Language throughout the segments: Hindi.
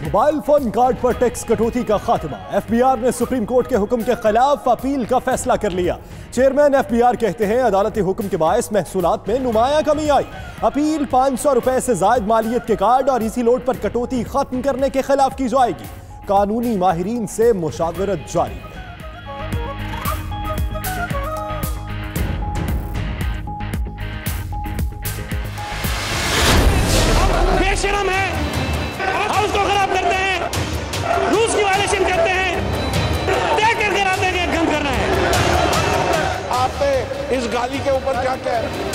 मोबाइल फोन कार्ड पर टैक्स कटौती का खात्मा। एफबीआर ने सुप्रीम कोर्ट के हुक्म के खिलाफ अपील का फैसला कर लिया। चेयरमैन एफबीआर कहते हैं अदालती हुक्म के बायस महसूलात में नुमाया कमी आई। अपील 500 रुपए से जायद मालियत के कार्ड और इसी लोड पर कटौती खत्म करने के खिलाफ की जाएगी। कानूनी माहिरीन से मुशावरत जारी है। बेशरम है, हाउस को खराब करते हैं, रूल्स की वायलेशन करते हैं, तय करके आते हैं कि गंद करना है। आप इस गाली के ऊपर क्या कह रहे हैं?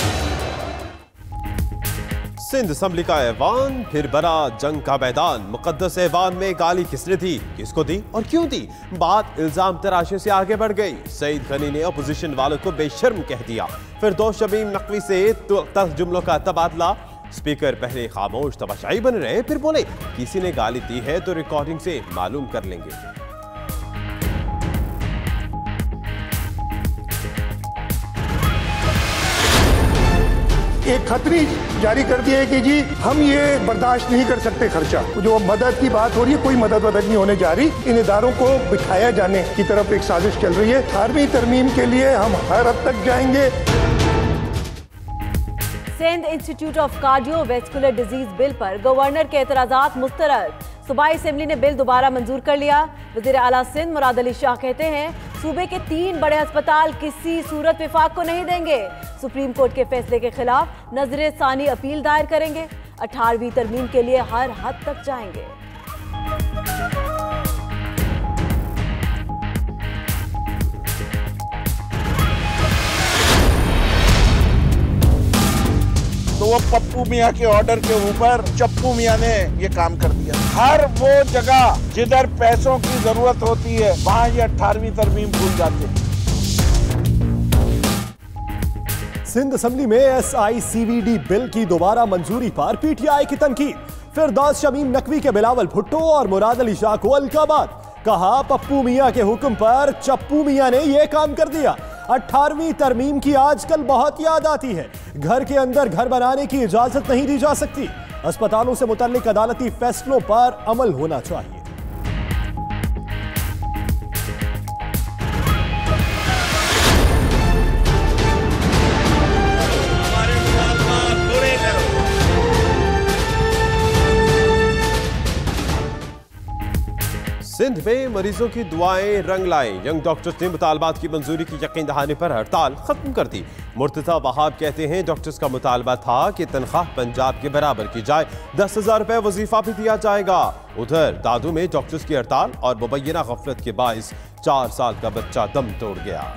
सिंध असम्बली का ऐवान फिर बना जंग का मैदान। मुकद्दस ऐवान में गाली किसने दी, किसको दी और क्यों दी? बात इल्जाम तराशे से आगे बढ़ गई। सईद गनी ने अपोजिशन वालों को बेशर्म कह दिया। फिर दो शमीम नकवी से तल्ख जुमलों का तबादला। स्पीकर पहले खामोश तमाशाई बन रहे, फिर बोले किसी ने गाली दी है तो रिकॉर्डिंग से मालूम कर लेंगे। एक खतरी जारी कर दिया है कि जी हम ये बर्दाश्त नहीं कर सकते खर्चा। जो मदद की बात हो रही है, कोई मदद नहीं होने जा रही। इन इदारों को बिठाया जाने की तरफ एक साजिश चल रही है। 18वीं तरमीम के लिए हम हर हद तक जाएंगे। Sindh institute of cardio vascular disease bill पर गवर्नर के एतराजात मुस्तरद। सूबाई असेंबली ने बिल दोबारा मंजूर कर लिया। वजीर आला सिंध मुराद अली शाह कहते हैं सूबे के 3 बड़े अस्पताल किसी सूरत विफाक को नहीं देंगे। सुप्रीम कोर्ट के फैसले के खिलाफ नजर सानी अपील दायर करेंगे। 18वीं तरमीम के लिए हर हद तक जाएंगे। तो वो पप्पू मियाँ के ऑर्डर के ऊपर चप्पू मियाँ ने ये काम कर दिया। हर वो जगह जिधर पैसों की जरूरत होती है वहाँ ये 18वीं तरमीम भूल जाते हैं। सिंध असम्बली में SICVD बिल की दोबारा मंजूरी पर PTI की तनकीद। फिरदौस शमीम नकवी के बिलावल भुट्टो और मुराद अली शाह को अलकाबाद। कहा पप्पू मियाँ के हुक्म पर चप्पू मियाँ ने यह काम कर दिया। 18वीं तरमीम की आजकल बहुत याद आती है। घर के अंदर घर बनाने की इजाजत नहीं दी जा सकती। अस्पतालों से मुतल्लिक अदालती फैसलों पर अमल होना चाहिए। सिंध में मरीजों की दुआएं रंग लाएं। यंग डॉक्टर्स ने मुतालबात की मंजूरी की यकीन दहाने पर हड़ताल खत्म कर दी। मुर्तजा वहाब कहते हैं डॉक्टर्स का मुतालबा था कि तनख्वाह पंजाब के बराबर की जाए। 10,000 रुपए वजीफा भी दिया जाएगा। उधर दादू में डॉक्टर्स की हड़ताल और मुबैना गफलत के बाइस 4 साल का बच्चा दम तोड़ गया।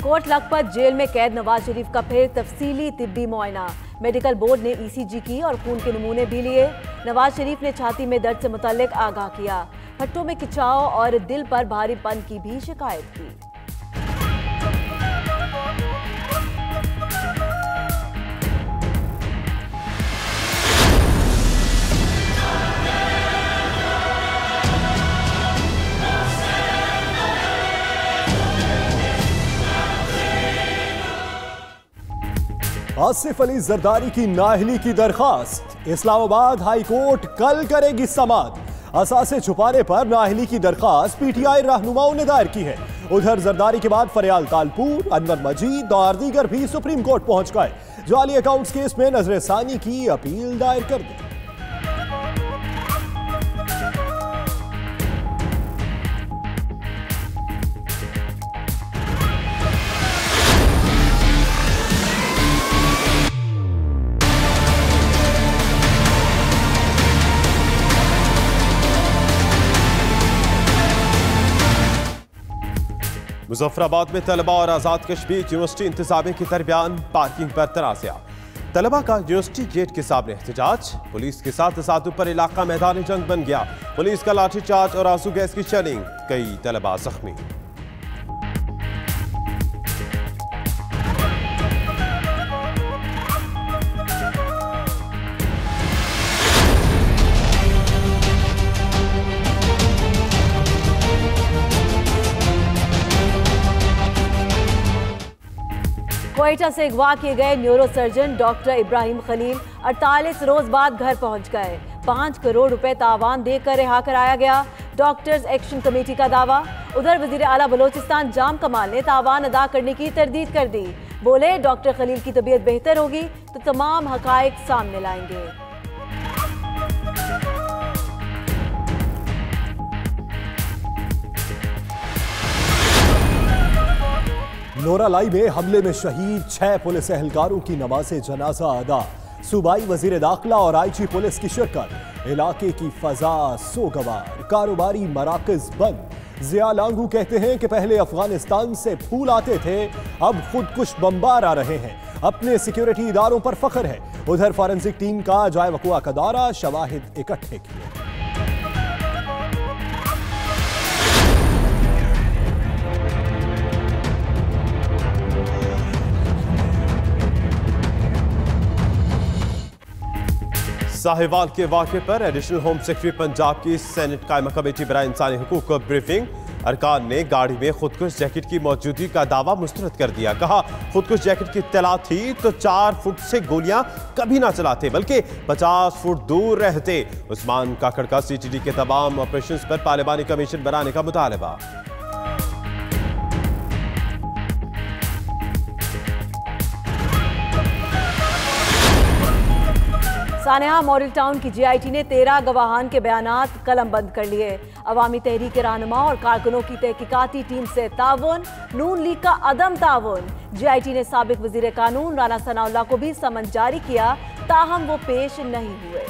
कोट लखपत जेल में कैद नवाज शरीफ का फिर तफसीली तिब्बी मुआयना। मेडिकल बोर्ड ने ECG की और खून के नमूने भी लिए। नवाज शरीफ ने छाती में दर्द से मुतल्लिक आगाह किया। हट्टों में खिंचाव और दिल पर भारीपन की भी शिकायत की। आसिफ अली जरदारी की नाअहली की दरखास्त। इस्लामाबाद हाई कोर्ट कल करेगी समाअत। असासे छुपाने पर नाअहली की दरखास्त PTI रहनुमाओं ने दायर की है। उधर जरदारी के बाद फरियाल तालपुर, अनवर मजीद और दीगर भी सुप्रीम कोर्ट पहुंच गए। जाली अकाउंट्स केस में नजर सानी की अपील दायर कर दी। मुजफ्फराबाद में तलबा और आज़ाद कश्मीर यूनिवर्सिटी इंतजामिया के दरमियान पार्किंग पर तनाज़ा। तलबा का यूनिवर्सिटी गेट के सामने एहतजाज। पुलिस के साथ तसादुम पर इलाका मैदान जंग बन गया। पुलिस का लाठीचार्ज और आंसू गैस की शेलिंग। कई तलबा जख्मी। क्वेटा से अगवा किए गए neuro surgeon doctor Ibrahim Khalil 48 रोज बाद घर पहुंच गए। 5 करोड़ रुपए तावान देकर रिहा कराया गया, डॉक्टर्स एक्शन कमेटी का दावा। उधर वजीर आला बलोचिस्तान जाम कमाल ने तावान अदा करने की तरदीद कर दी। बोले डॉक्टर खलील की तबीयत बेहतर होगी तो तमाम हकायक सामने लाएंगे। नोरालाई में हमले में शहीद 6 पुलिस एहलकारों की नमाज़े जनाजा अदा। सूबाई वजीर दाखिला और आईजी पुलिस की शिरकत। इलाके की फजा सोगवार, कारोबारी मराकज बंद। जिया लांगू कहते हैं कि पहले अफगानिस्तान से फूल आते थे, अब खुदकुश बम्बार आ रहे हैं। अपने सिक्योरिटी इदारों पर फख्र है। उधर फॉरेंसिक टीम का जाए वकुआ का दौरा, शवाहिद इकट्ठे किए। साहिवाल के वाक़े पर एडिशनल होम सेक्रेटरी पंजाब की सेनेट कायमा कमेटी बराए इंसानी हुकूक को ब्रीफिंग। अरकान ने गाड़ी में खुदकुश जैकेट की मौजूदगी का दावा मुस्तरद कर दिया। कहा खुदकुश जैकेट की इत्तला थी तो 4 फुट से गोलियां कभी ना चलाते बल्कि 50 फुट दूर रहते। उस्मान काकड़ का CTD के तमाम ऑपरेशंस पर पार्लिमानी कमीशन बनाने का मुतालबा। सानेहा मॉडल टाउन की GIT ने 13 गवाहान के बयानात कलम बंद कर लिए। अवामी तहरीक के रहनुमा और कारकुनों की तहकीकाती टीम से ताउन, नून लीग का अदम ताउन। GIT ने साबिक वजीर कानून राना सनाउल्लाह को भी समन जारी किया, ताहम वो पेश नहीं हुए।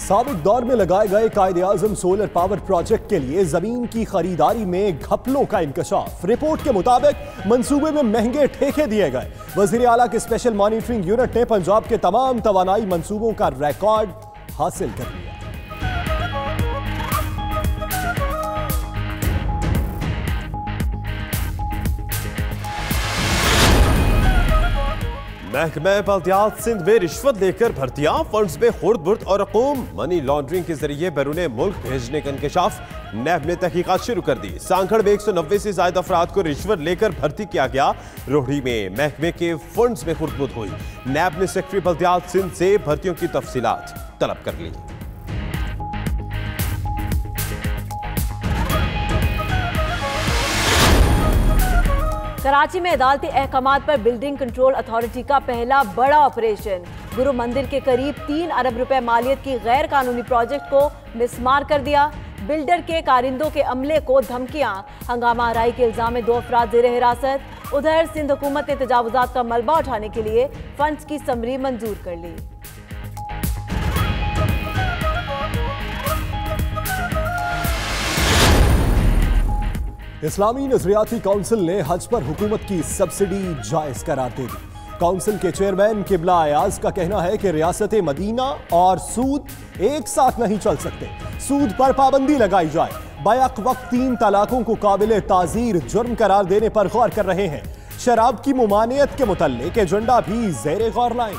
साबिक दौर में लगाए गए कायदे आजम सोलर पावर प्रोजेक्ट के लिए जमीन की खरीदारी में घपलों का इंकशाफ। रिपोर्ट के मुताबिक मंसूबे में महंगे ठेके दिए गए। वजीर आला के स्पेशल मॉनिटरिंग यूनिट ने पंजाब के तमाम तवानाई मंसूबों का रिकॉर्ड हासिल कर लिया। महकमा बल्दियात सिंध में रिश्वत लेकर भर्तियां, फंड्स में खुर्द-बुर्द और रकूम मनी लॉन्ड्रिंग के जरिए बैरून मुल्क भेजने का इंकशाफ। नैब ने तहकीकात शुरू कर दी। सांखड़ में 190 से ज्यादा अफराद को रिश्वत लेकर भर्ती किया गया। रोहड़ी में महकमे के फंड्स में खुर्द-बुर्द हुई। नैब ने सेक्रेटरी बल्दियात सिंध से भर्तियों की तफसीलात तलब कर ली। कराची में अदालती अहकामात पर बिल्डिंग कंट्रोल अथॉरिटी का पहला बड़ा ऑपरेशन। गुरु मंदिर के करीब 3 अरब रुपए मालियत की गैर कानूनी प्रोजेक्ट को मिसमार कर दिया। बिल्डर के कारिंदों के अमले को धमकियां, हंगामा आराई के इल्जाम में 2 अफराद जेर हिरासत। उधर सिंध हुकूमत ने तजावुजात का मलबा उठाने के लिए फंड्स की समरी मंजूर कर ली। इस्लामी नजरियाती काउंसिल ने हज पर हुकूमत की सब्सिडी जायज करार दे दी। काउंसिल के चेयरमैन किबला अयाज का कहना है कि रियासत मदीना और सूद एक साथ नहीं चल सकते। सूद पर पाबंदी लगाई जाए। बैक वक्त 3 तलाकों को काबिल ताजीर जुर्म करार देने पर गौर कर रहे हैं। शराब की मुमानियत के मुतल्लिक एजेंडा भी ज़ेरे गौर लाएं।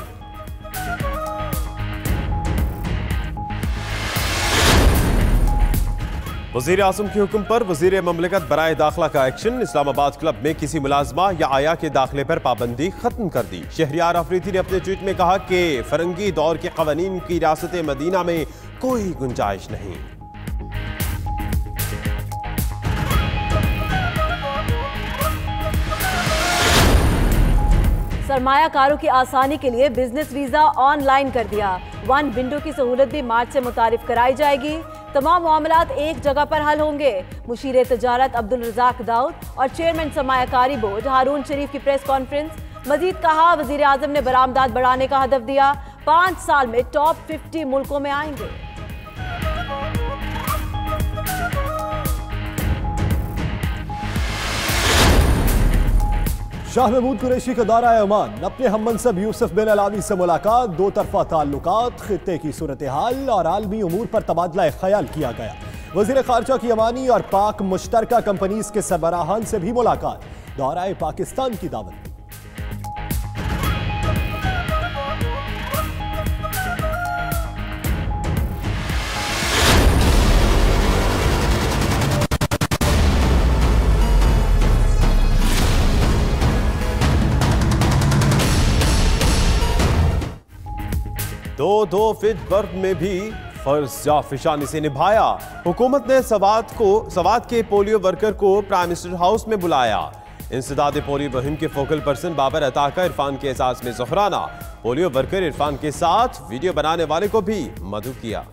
वज़ीर आज़म के हुक्म पर वज़ीर ममलिकत बराए दाखिला का एक्शन। इस्लामाबाद क्लब में किसी मुलाजमा या आया के दाखिले पर पाबंदी खत्म कर दी। शहरियार अफरीदी ने अपने ट्वीट में कहा कि फरंगी दौर के कवानीन की रियासत मदीना में कोई गुंजाइश नहीं। सरमायाकारों की आसानी के लिए बिजनेस वीजा ऑनलाइन कर दिया। 1 विंडो की सहूलत भी मार्च से मुतारिफ कराई जाएगी। तमाम मामलात एक जगह पर हल होंगे। मुशीर तजारत अब्दुल रज़ाक दाऊद और चेयरमैन सरमायाकारी बोर्ड हारून शरीफ की प्रेस कॉन्फ्रेंस। मजीद कहा वजीर आजम ने बरामदात बढ़ाने का हदफ दिया। 5 साल में टॉप 50 मुल्कों में आएंगे। शाह महमूद कुरैशी का दौरा ओमान। अपने हममनसब यूसुफ बिन अलावी से मुलाकात। 2 तरफा ताल्लुकात, खित्ते की सूरत हाल और आलमी उमूर पर तबादला ख्याल किया गया। वज़ीर ख़ारजा की अमानी और पाक मुश्तरका कंपनीज के सरबराहान से भी मुलाकात। दौरा पाकिस्तान की दावत। 2 फीट बर्फ में भी फर्ज जाफिशानी से निभाया। हुकूमत ने सवात के पोलियो वर्कर को प्राइम मिनिस्टर हाउस में बुलाया। इंसदाद पोलियो मुहिम के फोकल पर्सन बाबर अता का इरफान के एहसास में ज़ुहराना। पोलियो वर्कर इरफान के साथ वीडियो बनाने वाले को भी मदऊ किया।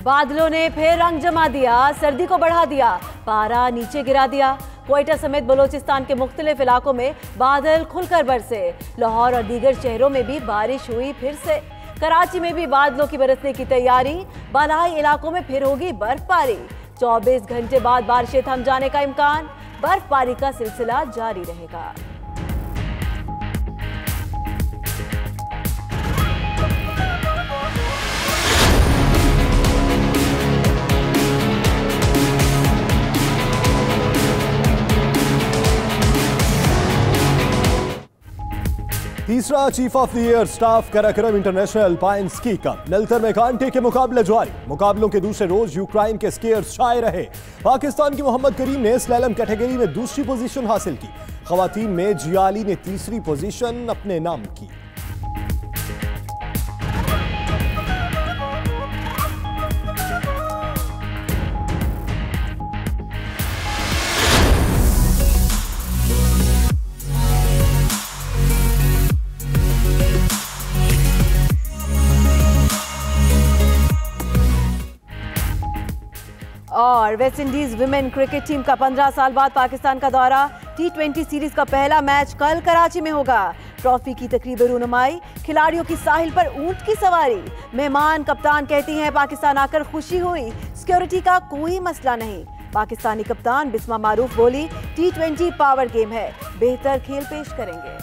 बादलों ने फिर रंग जमा दिया, सर्दी को बढ़ा दिया, पारा नीचे गिरा दिया। क्वेटा समेत बलोचिस्तान के मुख्तलिफ इलाकों में बादल खुलकर बरसे। लाहौर और दीगर शहरों में भी बारिश हुई फिर से। कराची में भी बादलों की बरसने की तैयारी। बालाई इलाकों में फिर होगी बर्फबारी। 24 घंटे बाद बारिशें थम जाने का इम्कान। बर्फबारी का सिलसिला जारी रहेगा। तीसरा chief of the air staff Karakoram international alpine ski cup Naltar में कांटे के मुकाबले जारी। मुकाबलों के दूसरे रोज यूक्रेन के स्कीयर्स छाए रहे। पाकिस्तान की मोहम्मद करीम ने स्लैलम कैटेगरी में दूसरी पोजीशन हासिल की। खवातीन में जियाली ने तीसरी पोजीशन अपने नाम की। और West Indies women cricket team का 15 साल बाद पाकिस्तान का दौरा। T20 सीरीज का पहला मैच कल कराची में होगा। ट्रॉफी की तकरीबन रुनुमाई, खिलाड़ियों की साहिल पर ऊंट की सवारी। मेहमान कप्तान कहती हैं पाकिस्तान आकर खुशी हुई, सिक्योरिटी का कोई मसला नहीं। पाकिस्तानी कप्तान बिस्मा मारूफ बोली, T20 पावर गेम है, बेहतर खेल पेश करेंगे।